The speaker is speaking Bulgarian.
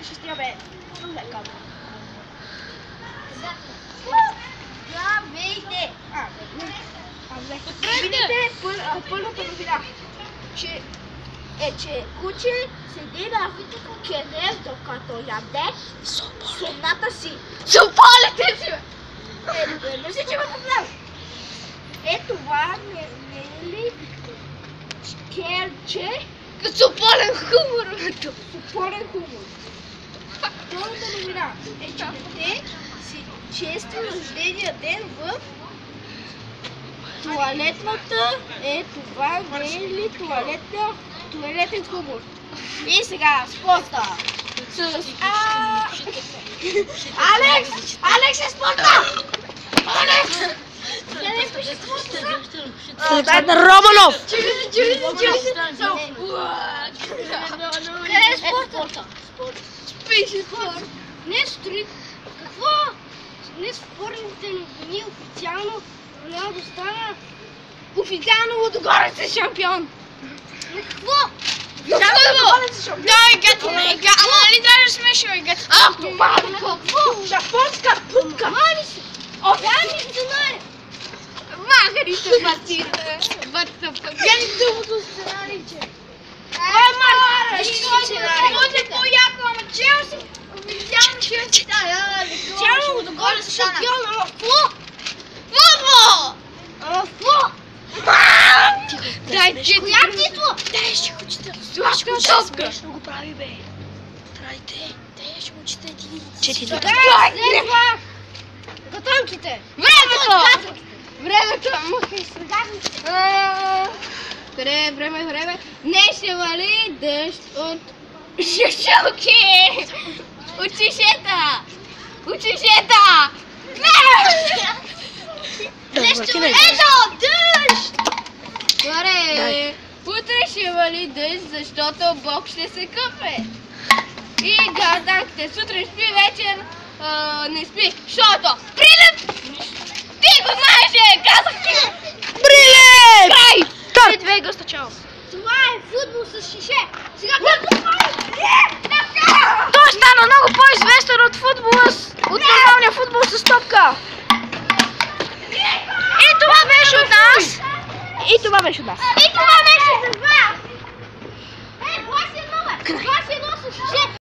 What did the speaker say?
ще стига бе. Здравейте! Видите първата новина, че куче седи на кедър, докато яде сумната си. Супалете си, бе! Не си, че ме познава. Това не е ли керче? Супален хумор, бе! Супален хумор. Втората новина е, че дете си чества рождения ден в туалетната. Това не е ли туалетен хумор? И сега спорта. Алекс е спорта! Алекс! Къде спеше спорта? Александър Романов! Къде е спорта? Спеше спорт. Не стрик. Какво? Не спорните новини официално Роналдо стана официално Лудогорец шампион. На какво? Дай, гето ме, ама нали даже смешно е, гето. Това на какво? Японска пупка. Мани се. Овяни сценарий. Махарите батирате. Гледай дългото сценарийче. Мара, може по-яко, ама Челси. Официално Челси. Официално Лудогорец шампион, ама какво? Футбол! Ама какво? Дай, че коя титла? Дай, ще го чета. Топка. Смешно го прави, бе. Трайте. Дай, ще го чета ти. Чети да. Следва катанките. Времето. Махай сега. Време. Не ще вали дъжд от шушулки. От шишета. Нещо ето, дъжд! Добре, утре ще вали дъжд, защото Бог ще се къпе. И гаданките, сутрин спи, вечер не спи, защото Прилеп! Ти го знаеш, казах ти! Прилеп! Край! Старт! 2 гъста чао. Това е футбол с шише. Сега Той стана много по-известен от футбола, от нормалния футбол с топка. И това беше от нас. И това беше за вас. Глас 1 с шише.